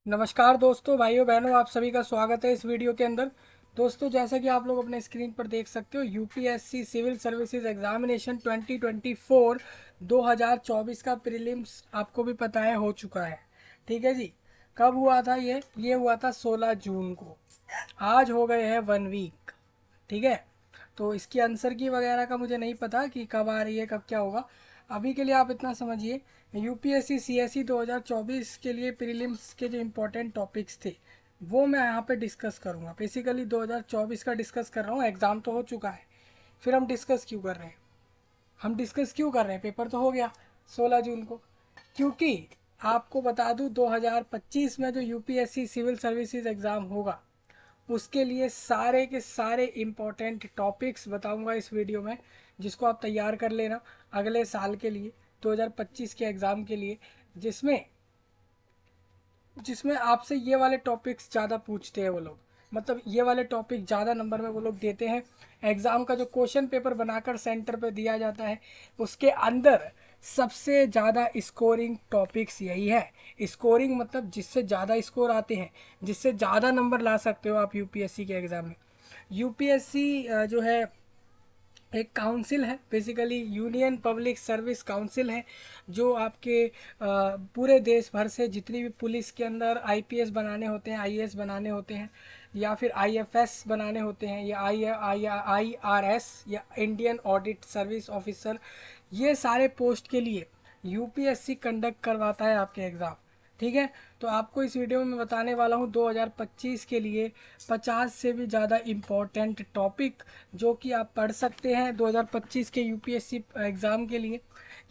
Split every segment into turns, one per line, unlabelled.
नमस्कार दोस्तों, भाइयों बहनों, आप सभी का स्वागत है इस वीडियो के अंदर। दोस्तों, जैसा कि आप लोग अपने स्क्रीन पर देख सकते हो, यूपीएससी सिविल सर्विसेज एग्जामिनेशन 2024 2024 का प्रीलिम्स आपको भी पता है हो चुका है। ठीक है जी। कब हुआ था ये हुआ था 16 जून को। आज हो गए हैं 1 वीक। ठीक है। तो इसकी आंसर की वगैरह का मुझे नहीं पता कि कब आ रही है, कब क्या होगा। अभी के लिए आप इतना समझिए, यूपीएससी सीएसई 2024 के लिए प्रीलिम्स के जो इम्पोर्टेंट टॉपिक्स थे वो मैं यहाँ पे डिस्कस करूँगा। बेसिकली 2024 का डिस्कस कर रहा हूँ। एग्ज़ाम तो हो चुका है, फिर हम डिस्कस क्यों कर रहे हैं? हम डिस्कस क्यों कर रहे हैं? पेपर तो हो गया 16 जून को। क्योंकि आपको बता दूं, 2025 में जो यूपीएससी सिविल सर्विसेज एग्ज़ाम होगा उसके लिए सारे के सारे इम्पोर्टेंट टॉपिक्स बताऊंगा इस वीडियो में, जिसको आप तैयार कर लेना अगले साल के लिए, 2025 के एग्ज़ाम के लिए। जिसमें जिसमें आपसे ये वाले टॉपिक्स ज़्यादा पूछते हैं वो लोग, मतलब ये वाले टॉपिक ज़्यादा नंबर में वो लोग देते हैं। एग्ज़ाम का जो क्वेश्चन पेपर बनाकर सेंटर पे दिया जाता है उसके अंदर सबसे ज़्यादा स्कोरिंग टॉपिक्स यही है। स्कोरिंग मतलब जिससे ज़्यादा स्कोर आते हैं, जिससे ज़्यादा नंबर ला सकते हो आप यूपीएससी के एग्ज़ाम में। यूपीएससी जो है एक काउंसिल है, basically union public service council है, जो आपके पूरे देश भर से जितनी भी पुलिस के अंदर आईपीएस बनाने होते हैं, आईएएस बनाने होते हैं, या फिर आईएफएस बनाने होते हैं, या आईआरएस या इंडियन ऑडिट सर्विस ऑफिसर, ये सारे पोस्ट के लिए यूपीएससी कंडक्ट करवाता है आपके एग्ज़ाम। ठीक है। तो आपको इस वीडियो में बताने वाला हूँ 2025 के लिए 50 से भी ज़्यादा इम्पोर्टेंट टॉपिक जो कि आप पढ़ सकते हैं 2025 के यूपीएससी एग्ज़ाम के लिए।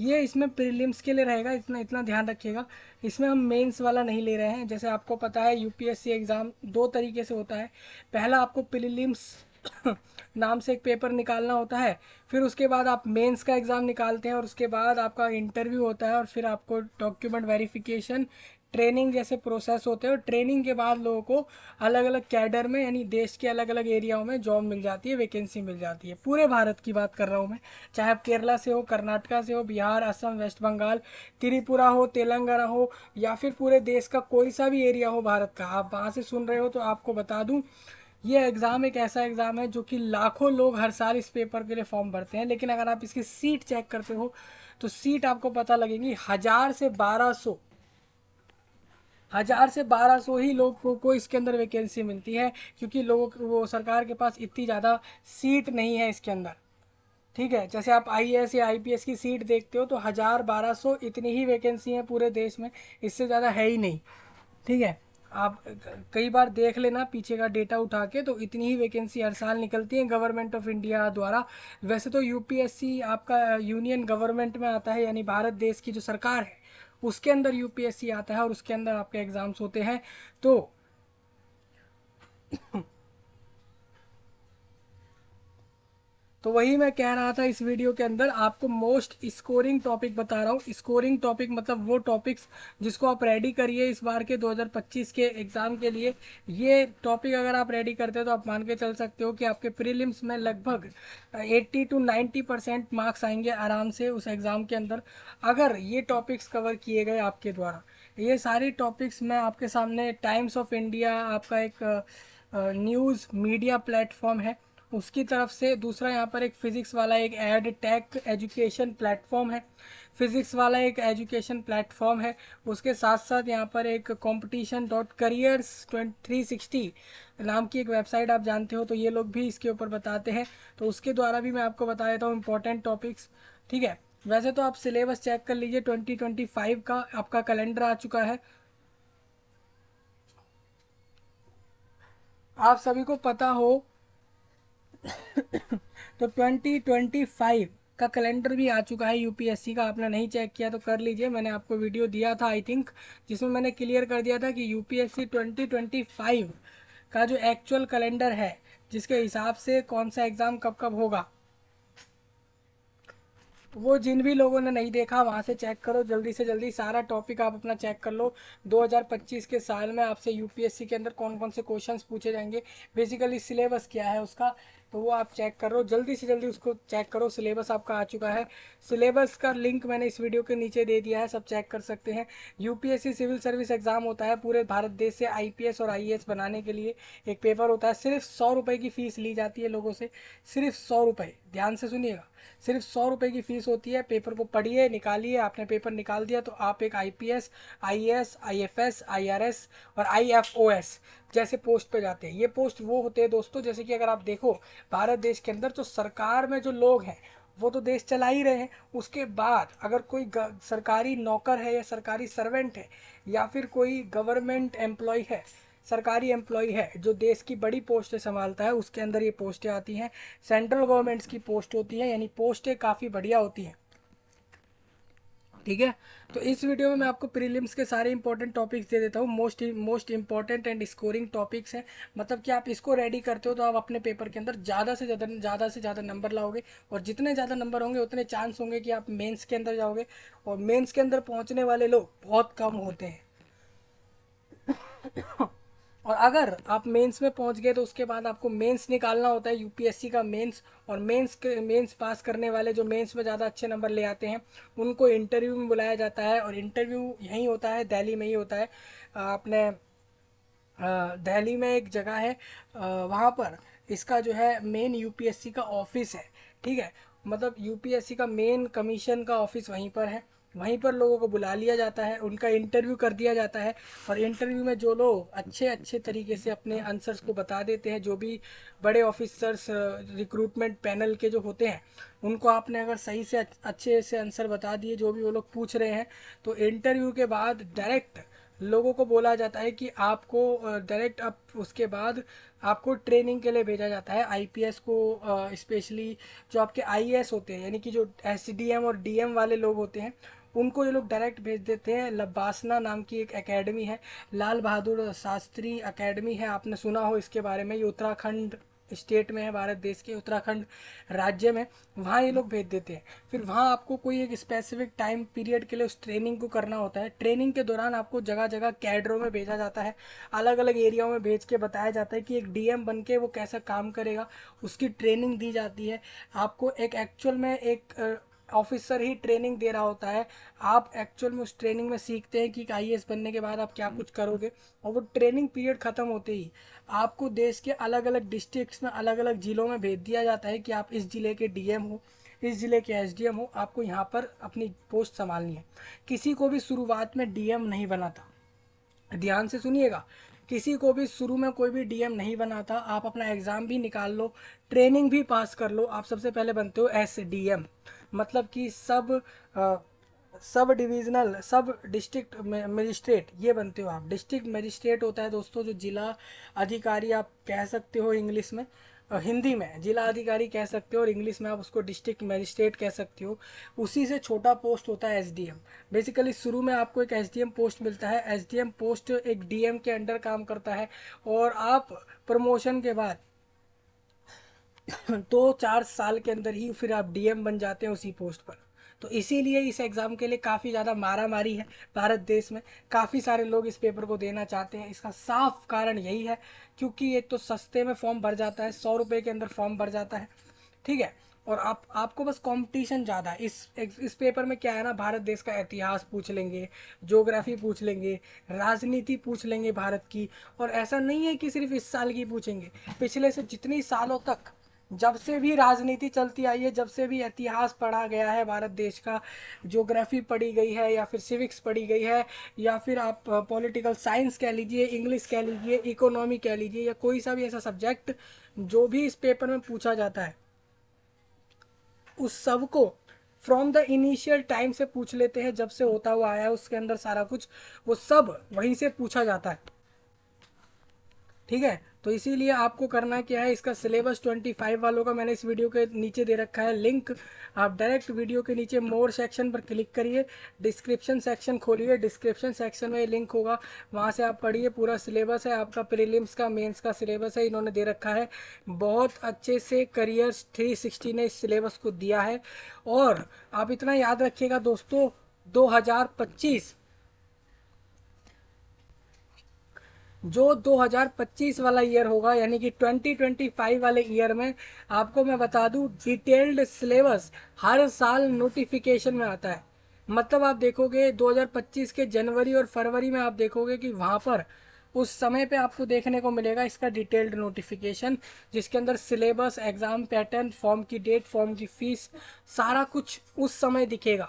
ये इसमें प्रीलिम्स के लिए रहेगा, इतना इतना ध्यान रखिएगा। इसमें हम मेंस वाला नहीं ले रहे हैं। जैसे आपको पता है यूपीएससी एग्ज़ाम दो तरीके से होता है। पहला, आपको प्रीलिम्स नाम से एक पेपर निकालना होता है, फिर उसके बाद आप मेंस का एग्ज़ाम निकालते हैं, और उसके बाद आपका इंटरव्यू होता है, और फिर आपको डॉक्यूमेंट वेरिफिकेशन, ट्रेनिंग जैसे प्रोसेस होते हैं। और ट्रेनिंग के बाद लोगों को अलग अलग कैडर में, यानी देश के अलग अलग एरियाओं में जॉब मिल जाती है, वैकेंसी मिल जाती है। पूरे भारत की बात कर रहा हूँ मैं, चाहे आप केरला से हो, कर्नाटका से हो, बिहार, असम, वेस्ट बंगाल, त्रिपुरा हो, तेलंगाना हो, या फिर पूरे देश का कोई सा भी एरिया हो भारत का, आप वहाँ से सुन रहे हो तो आपको बता दूँ, ये एग्ज़ाम एक ऐसा एग्ज़ाम है जो कि लाखों लोग हर साल इस पेपर के लिए फॉर्म भरते हैं। लेकिन अगर आप इसकी सीट चेक करते हो तो सीट आपको पता लगेगी 1000 से 1200 ही लोगों को इसके अंदर वैकेंसी मिलती है, क्योंकि लोगों को, वो सरकार के पास इतनी ज़्यादा सीट नहीं है इसके अंदर। ठीक है। जैसे आप आईएएस या आईपीएस की सीट देखते हो तो 1000 1200 इतनी ही वैकेंसी है पूरे देश में, इससे ज़्यादा है ही नहीं। ठीक है। आप कई बार देख लेना पीछे का डेटा उठा के, तो इतनी ही वैकेंसी हर साल निकलती है गवर्नमेंट ऑफ इंडिया द्वारा। वैसे तो यूपीएससी आपका यूनियन गवर्नमेंट में आता है, यानी भारत देश की जो सरकार है उसके अंदर यूपीएससी आता है, और उसके अंदर आपके एग्जाम्स होते हैं। तो वही मैं कह रहा था, इस वीडियो के अंदर आपको मोस्ट स्कोरिंग टॉपिक बता रहा हूँ। स्कोरिंग टॉपिक मतलब वो टॉपिक्स जिसको आप रेडी करिए इस बार के 2025 के एग्ज़ाम के लिए। ये टॉपिक अगर आप रेडी करते हो तो आप मान के चल सकते हो कि आपके प्रीलिम्स में लगभग 80 to 90% मार्क्स आएंगे आराम से उस एग्ज़ाम के अंदर, अगर ये टॉपिक्स कवर किए गए आपके द्वारा। ये सारी टॉपिक्स मैं आपके सामने, टाइम्स ऑफ इंडिया आपका एक न्यूज़ मीडिया प्लेटफॉर्म है, उसकी तरफ से, दूसरा यहाँ पर एक फिज़िक्स वाला एक एड टेक एजुकेशन प्लेटफॉर्म है, फिज़िक्स वाला एक एजुकेशन प्लेटफॉर्म है। उसके साथ साथ यहाँ पर एक कंपटीशन डॉट करियर्स 360 नाम की एक वेबसाइट आप जानते हो, तो ये लोग भी इसके ऊपर बताते हैं, तो उसके द्वारा भी मैं आपको बता देता हूँ इंपॉर्टेंट टॉपिक्स। ठीक है। वैसे तो आप सिलेबस चेक कर लीजिए, 2025 का आपका कैलेंडर आ चुका है। आप सभी को पता हो तो 2025 का कैलेंडर भी आ चुका है यूपीएससी का। आपने नहीं चेक किया तो कर लीजिए, मैंने आपको वीडियो दिया था आई थिंक, जिसमें मैंने क्लियर कर दिया था कि यूपीएससी 2025 का जो एक्चुअल कैलेंडर है, जिसके हिसाब से कौन सा एग्ज़ाम कब कब होगा, वो जिन भी लोगों ने नहीं देखा वहाँ से चेक करो, जल्दी से जल्दी सारा टॉपिक आप अपना चेक कर लो। 2025 के साल में आपसे यूपीएससी के अंदर कौन कौन से क्वेश्चंस पूछे जाएंगे, बेसिकली सिलेबस क्या है उसका, तो वो आप चेक करो, जल्दी से जल्दी उसको चेक करो। सिलेबस आपका आ चुका है, सिलेबस का लिंक मैंने इस वीडियो के नीचे दे दिया है, सब चेक कर सकते हैं। यूपीएससी सिविल सर्विस एग्जाम होता है पूरे भारत देश से, आईपीएस और आईएएस बनाने के लिए एक पेपर होता है। सिर्फ 100 रुपये की फीस ली जाती है लोगों से, सिर्फ 100 रुपये, ध्यान से सुनिएगा, सिर्फ 100 रुपये की फीस होती है। पेपर को पढ़िए, निकालिए, आपने पेपर निकाल दिया तो आप एक आईपीएस, आईएएस, आईएफएस, आईआरएस और आईएफओएस जैसे पोस्ट पे जाते हैं। ये पोस्ट वो होते हैं दोस्तों, जैसे कि अगर आप देखो भारत देश के अंदर तो सरकार में जो लोग हैं वो तो देश चला ही रहे हैं, उसके बाद अगर कोई सरकारी नौकर है या सरकारी सर्वेंट है या फिर कोई गवर्नमेंट एम्प्लॉय है, सरकारी एम्प्लॉय है जो देश की बड़ी पोस्टें संभालता है, उसके अंदर ये पोस्टें आती हैं। सेंट्रल गवर्नमेंट्स की पोस्ट होती है, यानी पोस्टें काफ़ी बढ़िया होती हैं। ठीक है, तो इस वीडियो में मैं आपको प्रीलिम्स के सारे इंपॉर्टेंट टॉपिक्स दे देता हूँ, most important and scoring topics हैं। मतलब कि आप इसको रेडी करते हो तो आप अपने पेपर के अंदर ज़्यादा नंबर लाओगे, और जितने ज़्यादा नंबर होंगे उतने चांस होंगे कि आप मेंस के अंदर जाओगे, और मेंस के अंदर पहुँचने वाले लोग बहुत कम होते हैं। और अगर आप मेंस में पहुंच गए तो उसके बाद आपको मेंस निकालना होता है, यूपीएससी का मेंस। और मेंस पास करने वाले जो मेंस में ज़्यादा अच्छे नंबर ले आते हैं उनको इंटरव्यू में बुलाया जाता है, और इंटरव्यू यहीं होता है, दिल्ली में ही होता है। अपने दिल्ली में एक जगह है, वहाँ पर इसका जो है मेन यूपीएससी का ऑफिस है। ठीक है, मतलब यूपीएससी का मेन कमीशन का ऑफिस वहीं पर है, वहीं पर लोगों को बुला लिया जाता है, उनका इंटरव्यू कर दिया जाता है। और इंटरव्यू में जो लोग अच्छे अच्छे तरीके से अपने आंसर्स को बता देते हैं, जो भी बड़े ऑफिसर्स रिक्रूटमेंट पैनल के जो होते हैं, उनको आपने अगर सही से अच्छे से आंसर बता दिए जो भी वो लोग पूछ रहे हैं, तो इंटरव्यू के बाद डायरेक्ट लोगों को बोला जाता है कि आपको डायरेक्ट आप उसके बाद आपको ट्रेनिंग के लिए भेजा जाता है। आईपीएस को स्पेशली जो आपके आईएएस होते हैं, यानी कि जो एसडीएम और डीएम वाले लोग होते हैं, उनको ये लोग डायरेक्ट भेज देते हैं। लब्बासना नाम की एक एकेडमी है, लाल बहादुर शास्त्री एकेडमी है, आपने सुना हो इसके बारे में। ये उत्तराखंड स्टेट में है, भारत देश के उत्तराखंड राज्य में, वहाँ ये लोग भेज देते हैं। फिर वहाँ आपको कोई एक स्पेसिफिक टाइम पीरियड के लिए उस ट्रेनिंग को करना होता है। ट्रेनिंग के दौरान आपको जगह जगह कैडरों में भेजा जाता है, अलग अलग एरियाओं में भेज के बताया जाता है कि एक डीएम बन के वो कैसा काम करेगा, उसकी ट्रेनिंग दी जाती है। आपको एक एक्चुअल में एक ऑफिसर ही ट्रेनिंग दे रहा होता है, आप एक्चुअल में उस ट्रेनिंग में सीखते हैं कि आईएएस बनने के बाद आप क्या कुछ करोगे। और वो ट्रेनिंग पीरियड ख़त्म होते ही आपको देश के अलग अलग डिस्ट्रिक्ट्स में, अलग अलग ज़िलों में भेज दिया जाता है कि आप इस ज़िले के डीएम हो, इस ज़िले के एसडीएम हो, आपको यहाँ पर अपनी पोस्ट संभालनी है। किसी को भी शुरुआत में डीएम नहीं बना था, ध्यान से सुनिएगा, किसी को भी शुरू में कोई भी डीएम नहीं बना था। आप अपना एग्ज़ाम भी निकाल लो, ट्रेनिंग भी पास कर लो, आप सबसे पहले बनते हो एसडीएम, मतलब कि सब डिविजनल, सब डिस्ट्रिक्ट मजिस्ट्रेट, ये बनते हो आप। डिस्ट्रिक्ट मजिस्ट्रेट होता है दोस्तों जो जिला अधिकारी आप कह सकते हो इंग्लिश में, हिंदी में जिला अधिकारी कह सकते हो, और इंग्लिश में आप उसको डिस्ट्रिक्ट मजिस्ट्रेट कह सकते हो। उसी से छोटा पोस्ट होता है एसडीएम। बेसिकली शुरू में आपको एक एसडीएम पोस्ट मिलता है, एसडीएम पोस्ट एक डीएम के अंडर काम करता है, और आप प्रमोशन के बाद 2-4 साल के अंदर ही फिर आप डीएम बन जाते हैं उसी पोस्ट पर। तो इसीलिए इस एग्ज़ाम के लिए काफ़ी ज़्यादा मारा मारी है भारत देश में, काफ़ी सारे लोग इस पेपर को देना चाहते हैं। इसका साफ कारण यही है क्योंकि एक तो सस्ते में फॉर्म भर जाता है, 100 रुपये के अंदर फॉर्म भर जाता है। ठीक है, और आपको बस कंपटीशन ज़्यादा है इस पेपर में। क्या है ना, भारत देश का इतिहास पूछ लेंगे, ज्योग्राफी पूछ लेंगे, राजनीति पूछ लेंगे भारत की। और ऐसा नहीं है कि सिर्फ इस साल की पूछेंगे, पिछले से जितनी सालों तक जब से भी राजनीति चलती आई है, जब से भी इतिहास पढ़ा गया है भारत देश का, ज्योग्राफी पढ़ी गई है या फिर सिविक्स पढ़ी गई है, या फिर आप पॉलिटिकल साइंस कह लीजिए, इंग्लिश कह लीजिए, इकोनॉमी कह लीजिए, या कोई सा भी ऐसा सब्जेक्ट जो भी इस पेपर में पूछा जाता है, उस सब को फ्रॉम द इनिशियल टाइम से पूछ लेते हैं, जब से होता हुआ आया है उसके अंदर सारा कुछ, वो सब वहीं से पूछा जाता है। ठीक है, तो इसीलिए आपको करना क्या है, इसका सिलेबस 25 वालों का मैंने इस वीडियो के नीचे दे रखा है लिंक। आप डायरेक्ट वीडियो के नीचे मोर सेक्शन पर क्लिक करिए, डिस्क्रिप्शन सेक्शन खोलिए, डिस्क्रिप्शन सेक्शन में लिंक होगा, वहाँ से आप पढ़िए। पूरा सिलेबस है आपका, प्रीलिम्स का, मेंस का सिलेबस है, इन्होंने दे रखा है बहुत अच्छे से। करियर्स 360 ने इस सिलेबस को दिया है। और आप इतना याद रखिएगा दोस्तों, 2025 जो 2025 वाला ईयर होगा, यानी कि 2025 वाले ईयर में आपको मैं बता दूं डिटेल्ड सिलेबस हर साल नोटिफिकेशन में आता है। मतलब आप देखोगे 2025 के जनवरी और फरवरी में आप देखोगे कि वहाँ पर उस समय पे आपको देखने को मिलेगा इसका डिटेल्ड नोटिफिकेशन, जिसके अंदर सिलेबस, एग्जाम पैटर्न, फॉर्म की डेट, फॉर्म की फीस, सारा कुछ उस समय दिखेगा।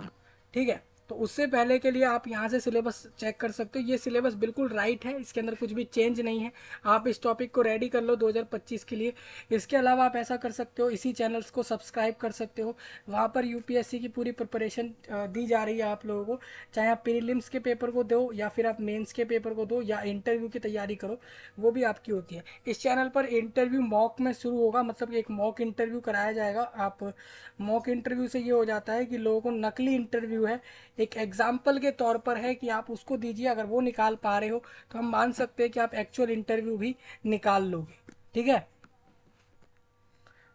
ठीक है, तो उससे पहले के लिए आप यहाँ से सिलेबस चेक कर सकते हो। ये सिलेबस बिल्कुल राइट है, इसके अंदर कुछ भी चेंज नहीं है। आप इस टॉपिक को रेडी कर लो 2025 के लिए। इसके अलावा आप ऐसा कर सकते हो, इसी चैनल्स को सब्सक्राइब कर सकते हो। वहाँ पर यूपीएससी की पूरी प्रिपरेशन दी जा रही है आप लोगों को, चाहे आप प्रीलिम्स के पेपर को दो या फिर आप मेंस के पेपर को दो या इंटरव्यू की तैयारी करो, वो भी आपकी होती है। इस चैनल पर इंटरव्यू मॉक में शुरू होगा, मतलब एक मॉक इंटरव्यू कराया जाएगा। आप मॉक इंटरव्यू से ये हो जाता है कि लोगों को नकली इंटरव्यू है, एक एग्जाम्पल के तौर पर है कि आप उसको दीजिए, अगर वो निकाल पा रहे हो तो हम मान सकते हैं कि आप एक्चुअल इंटरव्यू भी निकाल लोगे। ठीक है।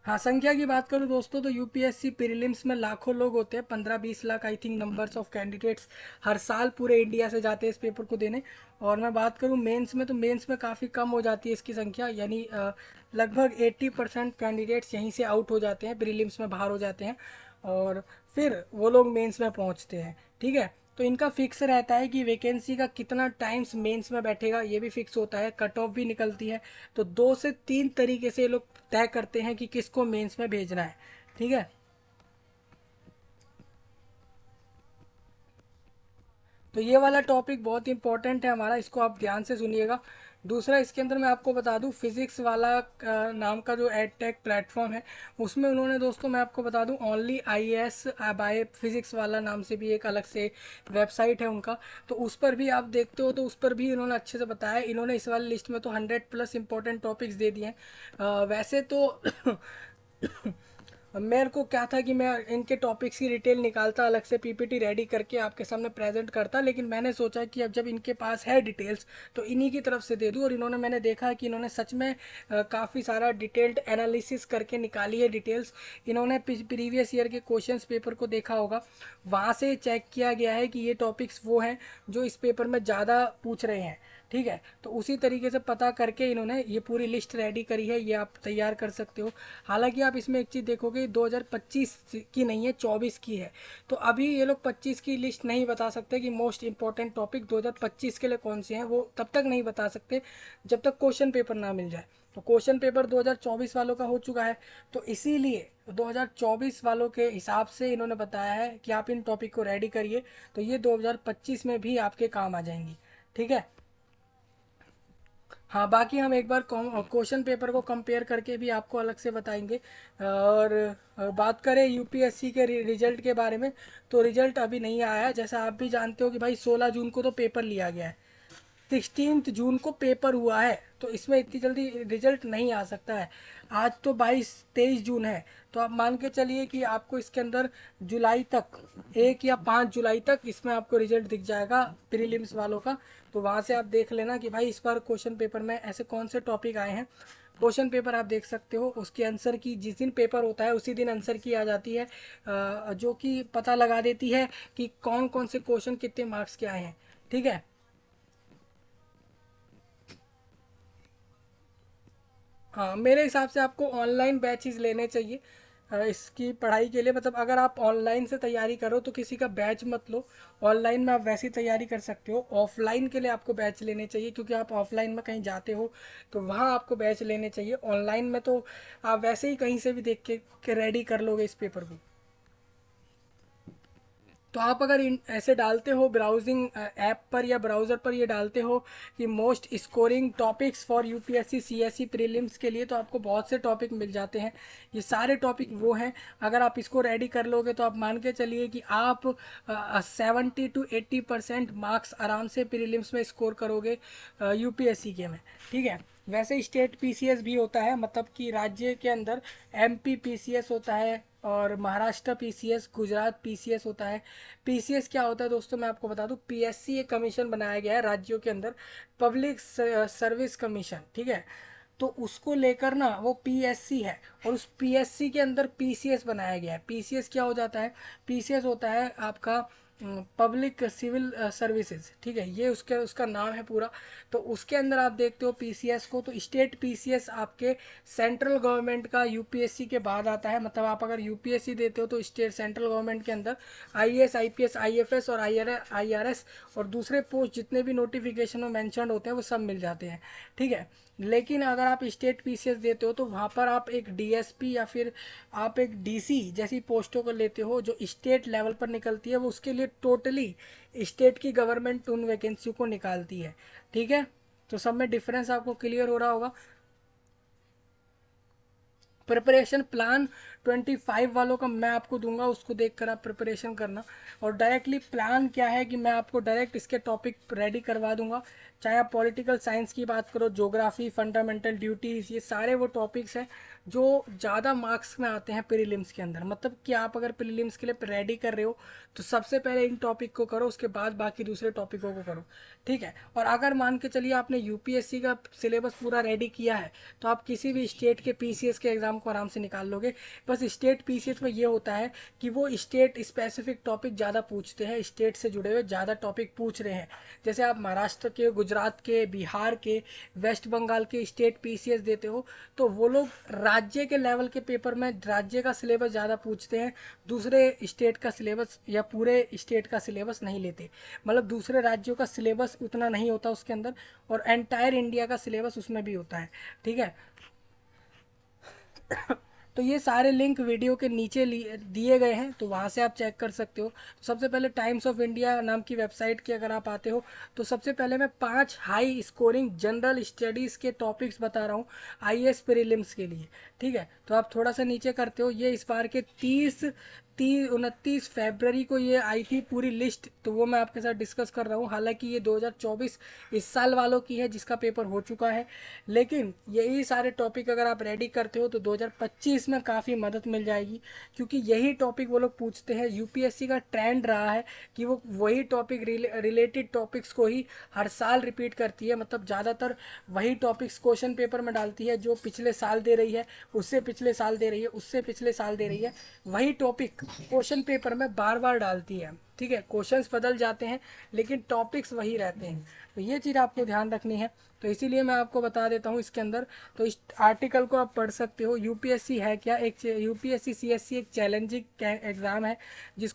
हाँ, संख्या की बात करूँ दोस्तों तो यूपीएससी प्रीलिम्स में लाखों लोग होते हैं, 15-20 lakh I think numbers of candidates हर साल पूरे इंडिया से जाते हैं इस पेपर को देने। और मैं बात करूँ मेंस में, तो मेंस में काफ़ी कम हो जाती है इसकी संख्या, यानी लगभग 80% कैंडिडेट्स यहीं से आउट हो जाते हैं, प्रीलिम्स में बाहर हो जाते हैं और फिर वो लोग मेंस में पहुंचते हैं। ठीक है, तो इनका फिक्स रहता है कि वैकेंसी का कितना टाइम्स मेंस में बैठेगा, ये भी फिक्स होता है, कट ऑफ भी निकलती है। तो 2 से 3 तरीके से ये लोग तय करते हैं कि किसको मेंस में भेजना है। ठीक है, तो ये वाला टॉपिक बहुत इंपॉर्टेंट है हमारा, इसको आप ध्यान से सुनिएगा। दूसरा, इसके अंदर मैं आपको बता दूं फिजिक्स वाला नाम का जो एडटेक प्लेटफॉर्म है, उसमें उन्होंने दोस्तों मैं आपको बता दूं ओनली आईएएस बाय फिजिक्स वाला नाम से भी एक अलग से वेबसाइट है उनका। तो उस पर भी आप देखते हो तो उस पर भी इन्होंने अच्छे से बताया। इन्होंने इस वाली लिस्ट में तो 100+ इंपॉर्टेंट टॉपिक्स दे दिए हैं। वैसे तो मेरे को क्या था कि मैं इनके टॉपिक्स की डिटेल निकालता, अलग से पीपीटी रेडी करके आपके सामने प्रेजेंट करता, लेकिन मैंने सोचा कि अब जब इनके पास है डिटेल्स तो इन्हीं की तरफ से दे दूं। और इन्होंने, मैंने देखा कि इन्होंने सच में काफ़ी सारा डिटेल्ड एनालिसिस करके निकाली है डिटेल्स। इन्होंने प्रीवियस ईयर के क्वेश्चंस पेपर को देखा होगा, वहाँ से चेक किया गया है कि ये टॉपिक्स वो हैं जो इस पेपर में ज़्यादा पूछ रहे हैं। ठीक है, तो उसी तरीके से पता करके इन्होंने ये पूरी लिस्ट रेडी करी है, ये आप तैयार कर सकते हो। हालांकि आप इसमें एक चीज़ देखोगे 2025 की नहीं है, 24 की है। तो अभी ये लोग 25 की लिस्ट नहीं बता सकते कि मोस्ट इंपॉर्टेंट टॉपिक 2025 के लिए कौन से हैं, वो तब तक नहीं बता सकते जब तक क्वेश्चन पेपर ना मिल जाए। तो क्वेश्चन पेपर 2024 वालों का हो चुका है, तो इसीलिए 2024 वालों के हिसाब से इन्होंने बताया है कि आप इन टॉपिक को रेडी करिए, तो ये 2025 में भी आपके काम आ जाएंगी। ठीक है। हाँ, बाकी हम एक बार क्वेश्चन पेपर को कंपेयर करके भी आपको अलग से बताएंगे। और बात करें यूपीएससी के रिजल्ट के बारे में, तो रिजल्ट अभी नहीं आया है। जैसा आप भी जानते हो कि भाई 16 जून को तो पेपर लिया गया है, 16 जून को पेपर हुआ है, तो इसमें इतनी जल्दी रिजल्ट नहीं आ सकता है। आज तो 22-23 जून है, तो आप मान के चलिए कि आपको इसके अंदर जुलाई तक, 1 या 5 जुलाई तक इसमें आपको रिजल्ट दिख जाएगा प्रीलिम्स वालों का। तो वहाँ से आप देख लेना कि भाई इस बार क्वेश्चन पेपर में ऐसे कौन से टॉपिक आए हैं। क्वेश्चन पेपर आप देख सकते हो, उसके आंसर की जिस दिन पेपर होता है उसी दिन आंसर की आ जाती है, जो कि पता लगा देती है कि कौन कौन से क्वेश्चन कितने मार्क्स के आए हैं। ठीक है। हाँ, मेरे हिसाब से आपको ऑनलाइन बैचेस लेने चाहिए इसकी पढ़ाई के लिए। मतलब अगर आप ऑनलाइन से तैयारी करो तो किसी का बैच मत लो, ऑनलाइन में आप वैसी तैयारी कर सकते हो। ऑफलाइन के लिए आपको बैच लेने चाहिए, क्योंकि आप ऑफलाइन में कहीं जाते हो तो वहाँ आपको बैच लेने चाहिए। ऑनलाइन में तो आप वैसे ही कहीं से भी देख के रेडी कर लोगे इस पेपर को। तो आप अगर ऐसे डालते हो ब्राउजिंग ऐप पर या ब्राउज़र पर, ये डालते हो कि most scoring topics for UPSC CSC prelims के लिए, तो आपको बहुत से टॉपिक मिल जाते हैं। ये सारे टॉपिक वो हैं, अगर आप इसको रेडी कर लोगे तो आप मान के चलिए कि आप 70 to 80% मार्क्स आराम से प्रीलिम्स में स्कोर करोगे यूपीएससी के में। ठीक है। वैसे स्टेट पीसीएस भी होता है, मतलब कि राज्य के अंदर एमपी पीसीएस होता है और महाराष्ट्र पीसीएस, गुजरात पीसीएस होता है। पीसीएस क्या होता है दोस्तों, मैं आपको बता दूं, पीएससी एक कमीशन बनाया गया है राज्यों के अंदर, पब्लिक सर्विस कमीशन। ठीक है, तो उसको लेकर ना वो पीएससी है, और उस पीएससी के अंदर पीसीएस बनाया गया है। पीसीएस क्या हो जाता है, पीसीएस होता है आपका पब्लिक सिविल सर्विसेज, ठीक है, ये उसका नाम है पूरा। तो उसके अंदर आप देखते हो पीसीएस को, तो स्टेट पीसीएस आपके सेंट्रल गवर्नमेंट का यूपीएससी के बाद आता है। मतलब आप अगर यूपीएससी देते हो तो स्टेट सेंट्रल गवर्नमेंट के अंदर आईएएस आईपीएस आईएफएस और आईआरएस और दूसरे पोस्ट जितने भी नोटिफिकेशन में मेंशन होते हैं वो सब मिल जाते हैं, ठीक है। लेकिन अगर आप स्टेट पीसीएस देते हो तो वहाँ पर आप एक डीएसपी या फिर आप एक डीसी जैसी पोस्टों को लेते हो जो स्टेट लेवल पर निकलती है, वो उसके लिए टोटली स्टेट की गवर्नमेंट उन वैकेंसी को निकालती है, ठीक है। तो सब में डिफरेंस आपको क्लियर हो रहा होगा। प्रिपरेशन प्लान 25 वालों का मैं आपको दूंगा, उसको देखकर आप प्रिपरेशन करना। और डायरेक्टली प्लान क्या है कि मैं आपको डायरेक्ट इसके टॉपिक रेडी करवा दूंगा। चाहे आप पॉलिटिकल साइंस की बात करो, ज्योग्राफी, फंडामेंटल ड्यूटीज़, ये सारे वो टॉपिक्स हैं जो ज़्यादा मार्क्स में आते हैं प्रीलिम्स के अंदर। मतलब कि आप अगर प्रीलिम्स के लिए रेडी कर रहे हो तो सबसे पहले इन टॉपिक को करो, उसके बाद बाकी दूसरे टॉपिकों को करो, ठीक है। और अगर मान के चलिए आपने यूपीएससी का सिलेबस पूरा रेडी किया है तो आप किसी भी स्टेट के पीसीएस के एग्ज़ाम को आराम से निकाल लोगे। बस स्टेट पीसीएस में ये होता है कि वो स्टेट स्पेसिफिक टॉपिक ज़्यादा पूछते हैं, स्टेट से जुड़े हुए ज़्यादा टॉपिक पूछ रहे हैं। जैसे आप महाराष्ट्र के, गुजरात के, बिहार के, वेस्ट बंगाल के स्टेट पीसीएस देते हो तो वो लोग राज्य के लेवल के पेपर में राज्य का सिलेबस ज़्यादा पूछते हैं, दूसरे स्टेट का सिलेबस या पूरे स्टेट का सिलेबस नहीं लेते। मतलब दूसरे राज्यों का सिलेबस उतना नहीं होता उसके अंदर, और एंटायर इंडिया का सिलेबस उसमें भी होता है, ठीक है। तो ये सारे लिंक वीडियो के नीचे दिए गए हैं, तो वहाँ से आप चेक कर सकते हो। तो सबसे पहले टाइम्स ऑफ इंडिया नाम की वेबसाइट की अगर आप आते हो तो सबसे पहले मैं 5 हाई स्कोरिंग जनरल स्टडीज़ के टॉपिक्स बता रहा हूँ आईएएस प्रीलिम्स के लिए, ठीक है। तो आप थोड़ा सा नीचे करते हो, ये इस बार के 29 फरवरी को ये आई थी पूरी लिस्ट, तो वो मैं आपके साथ डिस्कस कर रहा हूँ। हालांकि ये 2024 इस साल वालों की है जिसका पेपर हो चुका है, लेकिन यही सारे टॉपिक अगर आप रेडी करते हो तो 2025 में काफ़ी मदद मिल जाएगी, क्योंकि यही टॉपिक वो लोग पूछते हैं। यूपीएससी का ट्रेंड रहा है कि वो वही टॉपिक रिलेटेड टॉपिक्स को ही हर साल रिपीट करती है। मतलब ज़्यादातर वही टॉपिक्स क्वेश्चन पेपर में डालती है जो पिछले साल दे रही है, उससे पिछले साल दे रही है, उससे पिछले साल दे रही है, वही टॉपिक क्वेश्चन पेपर में बार बार डालती है, ठीक है। क्वेश्चंस बदल जाते हैं लेकिन टॉपिक्स वही रहते हैं, तो ये चीज़ आपको ध्यान रखनी है। तो इसीलिए मैं आपको बता देता हूँ इसके अंदर, तो इस आर्टिकल को आप पढ़ सकते हो। यूपीएससी है क्या, एक यूपीएससी सीएससी एक चैलेंजिंग एग्ज़ाम है जिस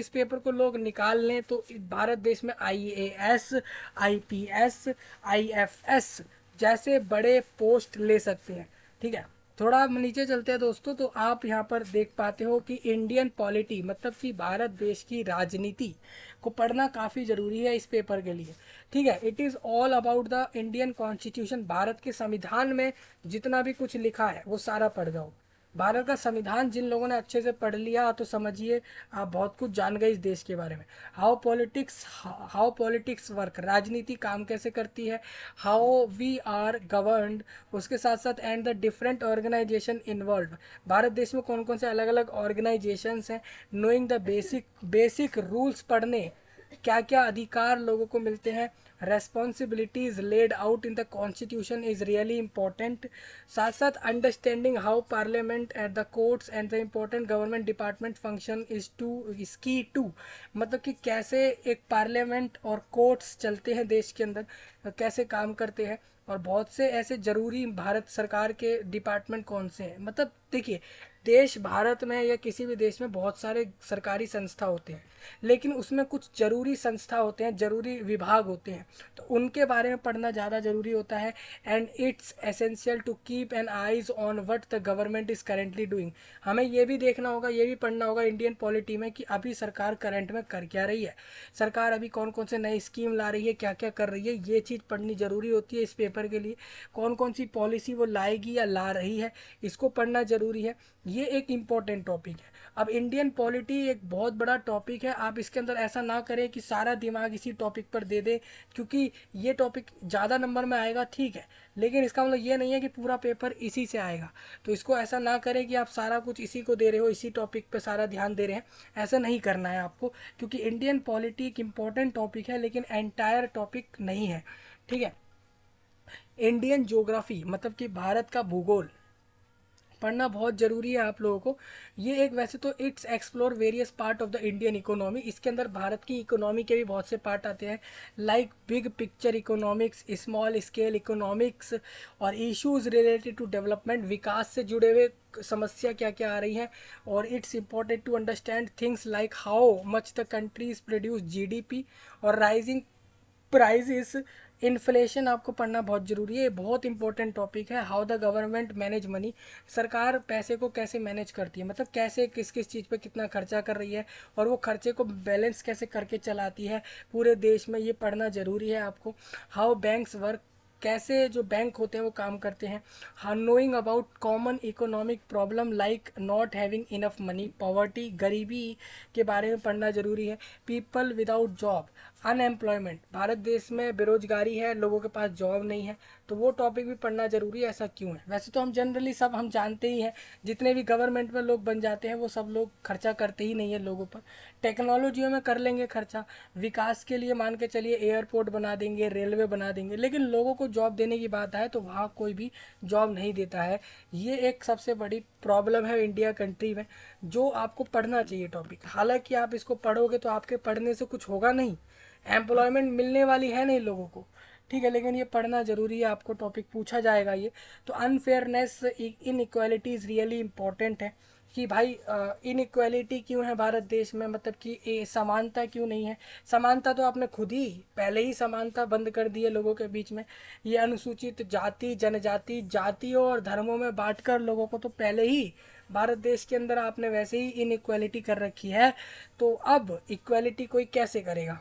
पेपर को लोग निकाल लें तो भारत देश में आईएएस, आईपीएस, आईएफएस जैसे बड़े पोस्ट ले सकते हैं, ठीक है। थोड़ा आप नीचे चलते हैं दोस्तों, तो आप यहाँ पर देख पाते हो कि इंडियन पॉलिटी मतलब कि भारत देश की राजनीति को पढ़ना काफ़ी ज़रूरी है इस पेपर के लिए, ठीक है। It is all about the Indian constitution, Bharat के संविधान में जितना भी कुछ लिखा है वो सारा पढ़ जाओ। भारत का संविधान जिन लोगों ने अच्छे से पढ़ लिया तो समझिए आप बहुत कुछ जान गए इस देश के बारे में। हाउ पॉलिटिक्स वर्क, राजनीति काम कैसे करती है, हाउ वी आर गवर्नड, उसके साथ साथ and the different organisation involve, Bharat देश में कौन कौन से अलग अलग ऑर्गेनाइजेशंस हैं, नोइंग द बेसिक रूल्स, पढ़ने क्या क्या अधिकार लोगों को मिलते हैं, responsibilities laid out in the constitution is really important. साथ साथ understanding how parliament at the courts and the important government department function is की टू, मतलब कि कैसे एक पार्लियामेंट और कोर्ट्स चलते हैं देश के अंदर, कैसे काम करते हैं, और बहुत से ऐसे ज़रूरी भारत सरकार के डिपार्टमेंट कौन से हैं। मतलब देखिए, देश भारत में या किसी भी देश में बहुत सारे सरकारी संस्था होते हैं, लेकिन उसमें कुछ जरूरी संस्था होते हैं, जरूरी विभाग होते हैं, तो उनके बारे में पढ़ना ज़्यादा ज़रूरी होता है। And it's essential to keep an eyes on what the government is currently doing, हमें ये भी देखना होगा, ये भी पढ़ना होगा इंडियन पॉलिटी में कि अभी सरकार करंट में कर क्या रही है, सरकार अभी कौन कौन से नई स्कीम ला रही है, क्या क्या कर रही है, ये चीज़ पढ़नी ज़रूरी होती है इस पेपर के लिए। कौन कौन सी पॉलिसी वो लाएगी या ला रही है, इसको पढ़ना ज़रूरी है। ये एक इम्पॉर्टेंट टॉपिक है। अब इंडियन पॉलिटी एक बहुत बड़ा टॉपिक है, आप इसके अंदर ऐसा ना करें कि सारा दिमाग इसी टॉपिक पर दे दें, क्योंकि ये टॉपिक ज़्यादा नंबर में आएगा, ठीक है, लेकिन इसका मतलब ये नहीं है कि पूरा पेपर इसी से आएगा। तो इसको ऐसा ना करें कि आप सारा कुछ इसी को दे रहे हो, इसी टॉपिक पर सारा ध्यान दे रहे हैं, ऐसा नहीं करना है आपको, क्योंकि इंडियन पॉलिटी एक इम्पॉर्टेंट टॉपिक है लेकिन एंटायर टॉपिक नहीं है, ठीक है। इंडियन ज्योग्राफी मतलब कि भारत का भूगोल, पढ़ना बहुत ज़रूरी है आप लोगों को। ये एक वैसे तो it's explore various part of the Indian economy, इसके अंदर भारत की इकोनॉमी के भी बहुत से पार्ट आते हैं, like big picture economics, small scale economics और इश्यूज रिलेटेड टू डेवलपमेंट, विकास से जुड़े हुए समस्या क्या क्या आ रही हैं। और it's important to understand things like how much the countries produce GDP और राइजिंग प्राइजेस, इन्फ्लेशन आपको पढ़ना बहुत ज़रूरी है, ये बहुत इंपॉर्टेंट टॉपिक है। How the government manage money, सरकार पैसे को कैसे मैनेज करती है, मतलब कैसे किस किस चीज़ पे कितना खर्चा कर रही है और वो खर्चे को बैलेंस कैसे करके चलाती है पूरे देश में, ये पढ़ना ज़रूरी है आपको। हाउ बैंक्स वर्क, कैसे जो बैंक होते हैं वो काम करते हैं। हाँ, knowing about common economic problem like not having enough money, poverty, गरीबी के बारे में पढ़ना ज़रूरी है। People without job, unemployment, Bharat देश में बेरोजगारी है, लोगों के पास जॉब नहीं है, तो वो टॉपिक भी पढ़ना ज़रूरी है। ऐसा क्यों है? वैसे तो हम जनरली सब हम जानते ही हैं, जितने भी गवर्नमेंट में लोग बन जाते हैं वो सब लोग खर्चा करते ही नहीं है लोगों पर। टेक्नोलॉजियों में कर लेंगे खर्चा, विकास के लिए मान के चलिए एयरपोर्ट बना देंगे, रेलवे बना देंगे, लेकिन लोगों को जॉब देने की बात आए तो वहाँ कोई भी जॉब नहीं देता है। ये एक सबसे बड़ी प्रॉब्लम है इंडिया कंट्री में, जो आपको पढ़ना चाहिए टॉपिक। हालांकि आप इसको पढ़ोगे तो आपके पढ़ने से कुछ होगा नहीं, एम्प्लॉयमेंट मिलने वाली है नहीं लोगों को, ठीक है, लेकिन ये पढ़ना ज़रूरी है आपको, टॉपिक पूछा जाएगा ये। तो अनफेयरनेस, इन इक्वालिटीज़ रियली इम्पॉर्टेंट है कि भाई इनइक्वालिटी क्यों है भारत देश में, मतलब कि समानता क्यों नहीं है। समानता तो आपने खुद ही पहले ही समानता बंद कर दी है लोगों के बीच में। ये अनुसूचित जाति जनजाति जातियों और धर्मों में बांटकर लोगों को तो पहले ही भारत देश के अंदर आपने वैसे ही इनइक्वालिटी कर रखी है, तो अब इक्वालिटी कोई कैसे करेगा।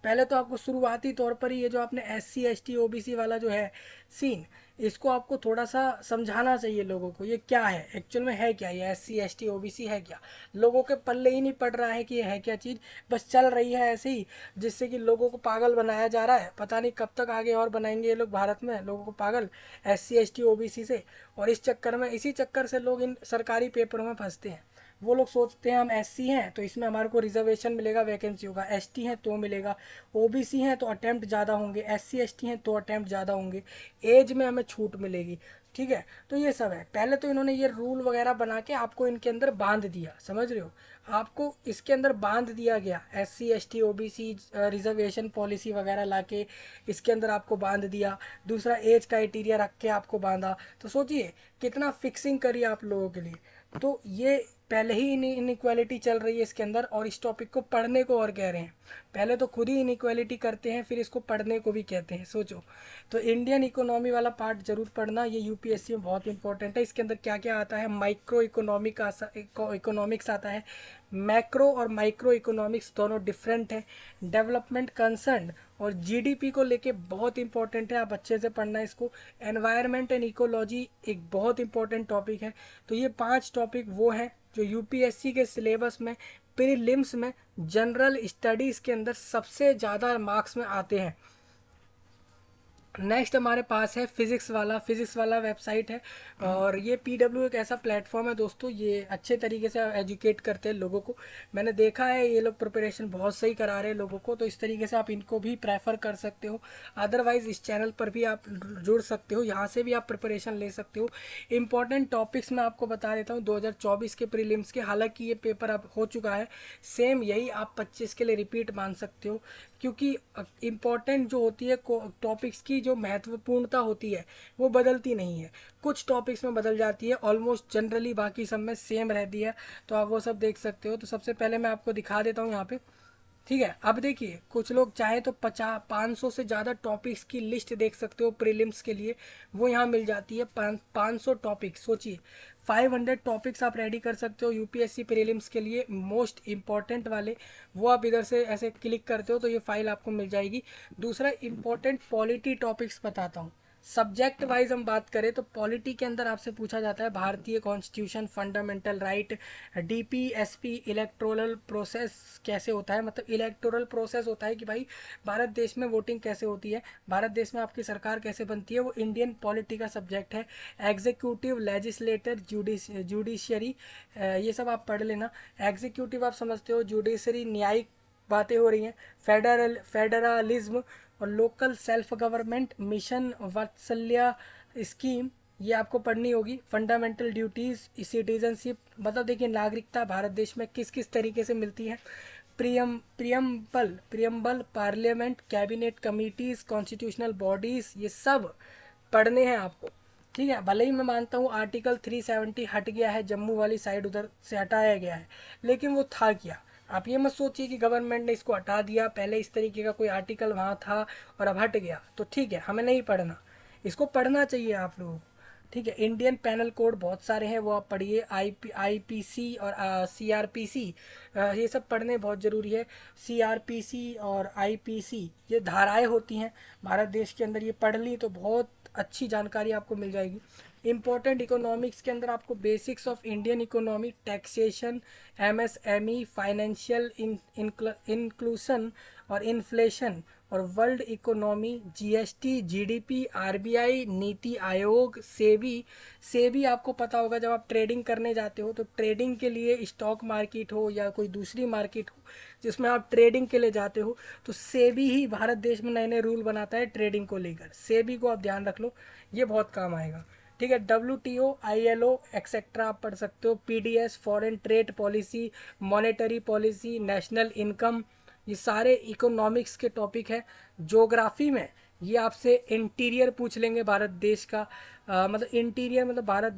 पहले तो आपको शुरुआती तौर पर ही ये जो आपने SC ST OBC वाला जो है सीन, इसको आपको थोड़ा सा समझाना चाहिए लोगों को, ये क्या है एक्चुअल में, है क्या ये SC ST OBC है क्या। लोगों के पल्ले ही नहीं पड़ रहा है कि ये है क्या चीज़, बस चल रही है ऐसे ही, जिससे कि लोगों को पागल बनाया जा रहा है। पता नहीं कब तक आगे और बनाएंगे ये लोग भारत में लोगों को पागल SC ST OBC से। और इस चक्कर में, इसी चक्कर से लोग इन सरकारी पेपरों में फंसते हैं। वो लोग सोचते हैं हम SC हैं तो इसमें हमारे को रिजर्वेशन मिलेगा, वैकेंसी होगा, ST हैं तो मिलेगा, OBC हैं तो अटैम्प्ट ज़्यादा होंगे, SC ST हैं तो अटैम्प्ट ज़्यादा होंगे, एज में हमें छूट मिलेगी, ठीक है। तो ये सब है, पहले तो इन्होंने ये रूल वगैरह बना के आपको इनके अंदर बांध दिया, समझ रहे हो, आपको इसके अंदर बांध दिया गया। SC ST OBC reservation policy वगैरह लाके इसके अंदर आपको बांध दिया, दूसरा एज क्राइटेरिया रख के आपको बांधा। तो सोचिए कितना फिक्सिंग करी आप लोगों के लिए। तो ये पहले ही इनइक्वालिटी चल रही है इसके अंदर, और इस टॉपिक को पढ़ने को और कह रहे हैं। पहले तो खुद ही इनइक्वालिटी करते हैं, फिर इसको पढ़ने को भी कहते हैं, सोचो। तो इंडियन इकोनॉमी वाला पार्ट जरूर पढ़ना, ये UPSC में बहुत इंपॉर्टेंट है। इसके अंदर क्या क्या आता है, माइक्रो इकोनॉमिक्स आता है, मैक्रो और माइक्रो इकोनॉमिक्स दोनों डिफरेंट है। डेवलपमेंट कंसर्न और GDP को लेके बहुत इंपॉर्टेंट है, आप अच्छे से पढ़ना इसको। एनवायरनमेंट एंड इकोलॉजी एक बहुत इंपॉर्टेंट टॉपिक है। तो ये 5 टॉपिक वो हैं जो UPSC के सिलेबस में, प्रीलिम्स में, जनरल स्टडीज़ के अंदर सबसे ज़्यादा मार्क्स में आते हैं। नेक्स्ट हमारे पास है फिज़िक्स वाला वेबसाइट है, और ये PW एक ऐसा प्लेटफॉर्म है दोस्तों, ये अच्छे तरीके से एजुकेट करते हैं लोगों को। मैंने देखा है ये लोग प्रिपरेशन बहुत सही करा रहे हैं लोगों को, तो इस तरीके से आप इनको भी प्रेफर कर सकते हो। अदरवाइज़ इस चैनल पर भी आप जुड़ सकते हो, यहाँ से भी आप प्रिपरेशन ले सकते हो। इंपॉर्टेंट टॉपिक्स मैं आपको बता देता हूँ 2024 के प्रीलिम्स के, हालांकि ये पेपर अब हो चुका है, सेम यही आप 25 के लिए रिपीट मान सकते हो, क्योंकि इम्पॉर्टेंट जो होती है टॉपिक्स की जो महत्वपूर्णता होती है वो बदलती नहीं है, कुछ टॉपिक्स में बदल जाती है, ऑलमोस्ट जनरली बाकी सब में सेम रहती है। तो आप वो सब देख सकते हो। तो सबसे पहले मैं आपको दिखा देता हूँ यहाँ पे, ठीक है। अब देखिए कुछ लोग चाहे तो 500 से ज़्यादा टॉपिक्स की लिस्ट देख सकते हो प्रीलिम्स के लिए, वो यहाँ मिल जाती है। 500 टॉपिक्स, सोचिए 500 टॉपिक्स आप रेडी कर सकते हो UPSC प्रीलिम्स के लिए, मोस्ट इंपॉर्टेंट वाले। वो आप इधर से ऐसे क्लिक करते हो तो ये फाइल आपको मिल जाएगी। दूसरा इंपॉर्टेंट पॉलिटी टॉपिक्स बताता हूँ। सब्जेक्ट वाइज हम बात करें तो पॉलिटी के अंदर आपसे पूछा जाता है भारतीय constitution, fundamental right, DPSP, electoral process कैसे होता है, मतलब इलेक्टोरल प्रोसेस होता है कि भाई भारत देश में वोटिंग कैसे होती है, भारत देश में आपकी सरकार कैसे बनती है, वो इंडियन पॉलिटी का सब्जेक्ट है। एग्जीक्यूटिव, लेजिस्लेटर, जुडिशियरी, ये सब आप पढ़ लेना। एग्जीक्यूटिव आप समझते हो, जुडिशरी न्यायिक बातें हो रही हैं। फेडरलिज्म और लोकल सेल्फ गवर्नमेंट, मिशन वात्सल्य स्कीम, ये आपको पढ़नी होगी। फंडामेंटल ड्यूटीज़, सिटीजनशिप, मतलब देखिए नागरिकता भारत देश में किस किस तरीके से मिलती है। Preamble, parliament, cabinet committees, constitutional bodies, ये सब पढ़ने हैं आपको, ठीक है। भले ही मैं मानता हूँ आर्टिकल 370 हट गया है, जम्मू वाली साइड उधर से हटाया गया है, लेकिन वो था क्या। आप ये मत सोचिए कि गवर्नमेंट ने इसको हटा दिया, पहले इस तरीके का कोई आर्टिकल वहाँ था और अब हट गया तो ठीक है, हमें नहीं पढ़ना। इसको पढ़ना चाहिए आप लोगों को, ठीक है। इंडियन पैनल कोड बहुत सारे हैं, वो आप पढ़िए। आईपीसी और सीआरपीसी, ये सब पढ़ने बहुत ज़रूरी है। सीआरपीसी और आईपीसी ये धाराएं होती हैं भारत देश के अंदर, ये पढ़ ली तो बहुत अच्छी जानकारी आपको मिल जाएगी। इम्पोर्टेंट इकोनॉमिक्स के अंदर आपको basics of Indian economy, taxation, MSME, financial inclusion और इन्फ्लेशन और world economy, GST, GDP, RBI, Niti Aayog, SEBI आपको पता होगा जब आप ट्रेडिंग करने जाते हो तो ट्रेडिंग के लिए स्टॉक मार्केट हो या कोई दूसरी मार्केट हो जिसमें आप ट्रेडिंग के लिए जाते हो, तो सेबी ही भारत देश में नए नए रूल बनाता है ट्रेडिंग को लेकर। सेबी को आप ध्यान रख लो, ये बहुत काम आएगा, ठीक है। WTO, ILO एक्सेट्रा आप पढ़ सकते हो। PDS, foreign trade policy, monetary policy, national income, ये सारे इकोनॉमिक्स के टॉपिक है। ज्योग्राफी में ये आपसे इंटीरियर पूछ लेंगे भारत देश का, मतलब इंटीरियर मतलब भारत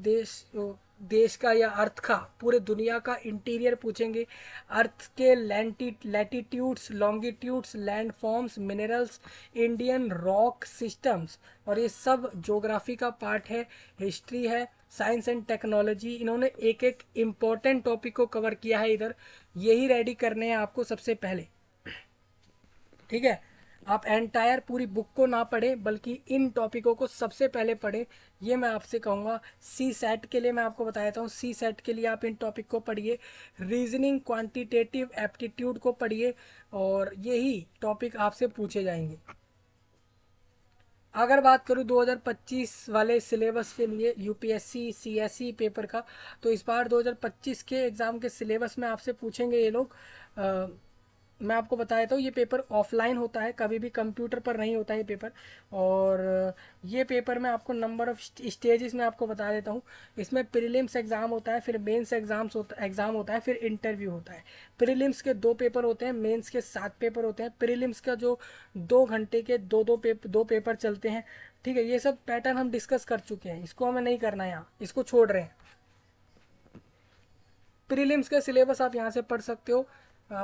देश का या अर्थ का, पूरे दुनिया का इंटीरियर पूछेंगे। अर्थ के latitudes, longitudes, land forms, minerals, Indian rock systems, और ये सब ज्योग्राफी का पार्ट है। हिस्ट्री है, साइंस एंड टेक्नोलॉजी, इन्होंने एक एक इम्पॉर्टेंट टॉपिक को कवर किया है इधर, यही रेडी करने हैं आपको सबसे पहले, ठीक है। आप एंटायर पूरी बुक को ना पढ़ें बल्कि इन टॉपिकों को सबसे पहले पढ़ें, ये मैं आपसे कहूँगा। सी सेट के लिए मैं आपको बता देता हूँ, सी सेट के लिए आप इन टॉपिक को पढ़िए। रीजनिंग, क्वांटिटेटिव एप्टीट्यूड को पढ़िए और यही टॉपिक आपसे पूछे जाएंगे। अगर बात करूँ 2025 वाले सिलेबस के लिए यूपीएससी सीएसई पेपर का, तो इस बार 2025 के एग्ज़ाम के सिलेबस में आपसे पूछेंगे ये लोग। मैं आपको बता देता हूँ, ये पेपर ऑफलाइन होता है, कभी भी कंप्यूटर पर नहीं होता है ये पेपर। और ये पेपर में आपको नंबर ऑफ स्टेजेस में आपको बता देता हूँ। इसमें प्रीलिम्स एग्ज़ाम होता है, फिर मेंस एग्ज़ाम होता है, फिर इंटरव्यू होता है। प्रीलिम्स के 2 पेपर होते हैं, मेंस के 7 पेपर होते हैं। प्रीलिम्स का जो 2 घंटे के दो पेपर चलते हैं, ठीक है। ये सब पैटर्न हम डिस्कस कर चुके हैं, इसको हमें नहीं करना है यहाँ, इसको छोड़ रहे हैं। प्रीलिम्स का सिलेबस आप यहाँ से पढ़ सकते हो।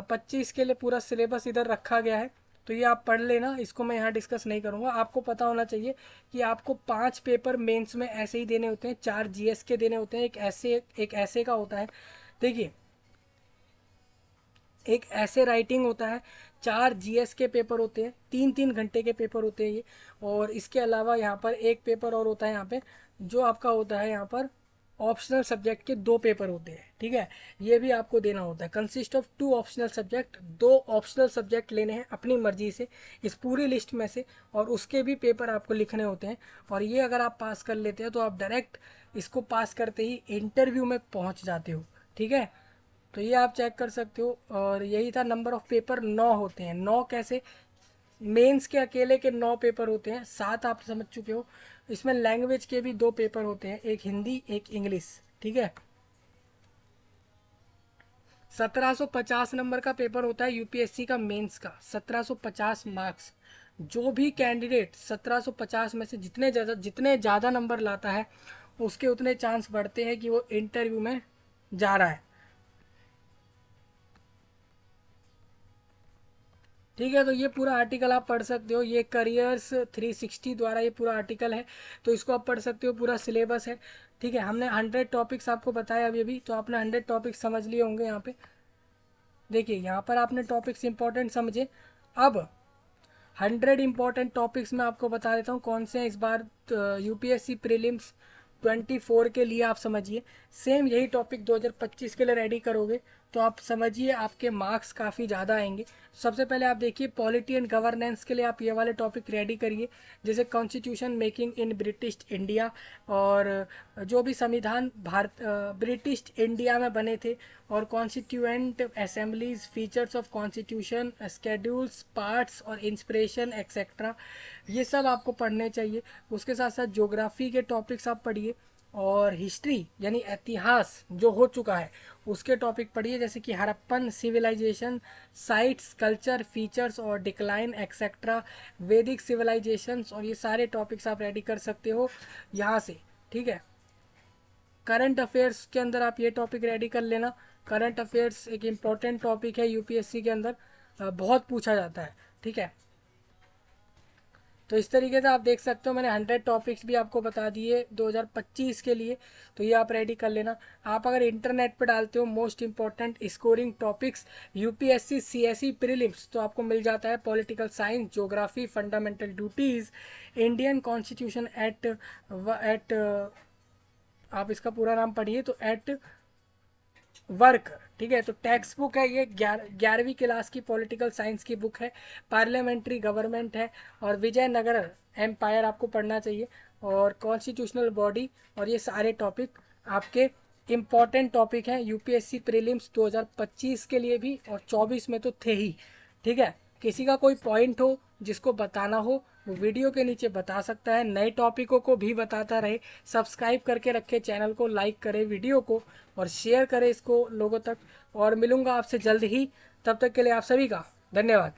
25 के लिए पूरा सिलेबस इधर रखा गया है, तो ये आप पढ़ लेना, इसको मैं यहाँ डिस्कस नहीं करूँगा। आपको पता होना चाहिए कि आपको 5 पेपर मेंस में ऐसे ही देने होते हैं, 4 जीएस के देने होते हैं, एक ऐसे का होता है। देखिए, एक ऐसे राइटिंग होता है, 4 जीएस के पेपर होते हैं, 3-3 घंटे के पेपर होते हैं ये। और इसके अलावा यहाँ पर एक पेपर और होता है यहाँ पे, जो आपका होता है यहाँ पर ऑप्शनल सब्जेक्ट के 2 पेपर होते हैं, ठीक है। ये भी आपको देना होता है। Consist of 2 optional subject, 2 optional subject लेने हैं अपनी मर्जी से इस पूरी लिस्ट में से, और उसके भी पेपर आपको लिखने होते हैं। और ये अगर आप पास कर लेते हैं तो आप डायरेक्ट इसको पास करते ही इंटरव्यू में पहुँच जाते हो, ठीक है। तो ये आप चेक कर सकते हो। और यही था, नंबर ऑफ पेपर 9 होते हैं। 9 कैसे, मेंस के अकेले के 9 पेपर होते हैं, 7 आप समझ चुके हो। इसमें लैंग्वेज के भी 2 पेपर होते हैं, एक हिंदी एक इंग्लिश, ठीक है। 1750 नंबर का पेपर होता है यूपीएससी का मेंस का, 1750 मार्क्स। जो भी कैंडिडेट 1750 में से जितने ज़्यादा नंबर लाता है, उसके उतने चांस बढ़ते हैं कि वो इंटरव्यू में जा रहा है, ठीक है। तो ये पूरा आर्टिकल आप पढ़ सकते हो, ये करियर्स 360 द्वारा ये पूरा आर्टिकल है, तो इसको आप पढ़ सकते हो, पूरा सिलेबस है, ठीक है। हमने 100 टॉपिक्स आपको बताया अभी, तो आपने 100 टॉपिक्स समझ लिए होंगे। यहाँ पे देखिए, यहाँ पर आपने टॉपिक्स इंपॉर्टेंट समझे। अब 100 इंपॉर्टेंट टॉपिक्स में आपको बता देता हूँ कौन से हैं इस बार यूपीएससी प्रीलिम्स 24 के लिए, आप समझिए। सेम यही टॉपिक 2025 के लिए रेडी करोगे तो आप समझिए आपके मार्क्स काफ़ी ज़्यादा आएंगे। सबसे पहले आप देखिए पॉलिटी एंड गवर्नेंस के लिए आप ये वाले टॉपिक रेडी करिए, जैसे constitution making in British India, और जो भी संविधान भारत ब्रिटिश इंडिया में बने थे, और constituent assemblies, features of constitution, schedules, parts और इंस्पिरेशन एक्सेट्रा, ये सब आपको पढ़ने चाहिए। उसके साथ साथ ज्योग्राफी के टॉपिक्स आप पढ़िए, और हिस्ट्री यानी इतिहास जो हो चुका है उसके टॉपिक पढ़िए, जैसे कि Harappan civilisation, sites, culture, features और डिक्लाइन एक्सेट्रा, वैदिक सिविलाइजेशंस, और ये सारे टॉपिक्स आप रेडी कर सकते हो यहाँ से। ठीक है, करंट अफेयर्स के अंदर आप ये टॉपिक रेडी कर लेना। करंट अफेयर्स एक इम्पॉर्टेंट टॉपिक है यूपीएससी के अंदर, बहुत पूछा जाता है। ठीक है, तो इस तरीके से आप देख सकते हो मैंने 100 टॉपिक्स भी आपको बता दिए 2025 के लिए, तो ये आप रेडी कर लेना। आप अगर इंटरनेट पर डालते हो most important scoring topics UPSC CSE prelims, तो आपको मिल जाता है political science, geography, fundamental duties, Indian constitution eight आप इसका पूरा नाम पढ़िए तो एट वर्क। ठीक है, तो टेक्स्ट बुक है ये, 11वीं क्लास की पॉलिटिकल साइंस की बुक है। पार्लियामेंट्री गवर्नमेंट है, और विजयनगर एम्पायर आपको पढ़ना चाहिए, और कॉन्स्टिट्यूशनल बॉडी, और ये सारे टॉपिक आपके इम्पॉर्टेंट टॉपिक हैं यूपीएससी प्रीलिम्स 2025 के लिए भी, और 24 में तो थे ही। ठीक है, किसी का कोई पॉइंट हो जिसको बताना हो वो वीडियो के नीचे बता सकता है, नए टॉपिकों को भी बताता रहे। सब्सक्राइब करके रखे चैनल को, लाइक करें वीडियो को, और शेयर करें इसको लोगों तक। और मिलूंगा आपसे जल्द ही, तब तक के लिए आप सभी का धन्यवाद।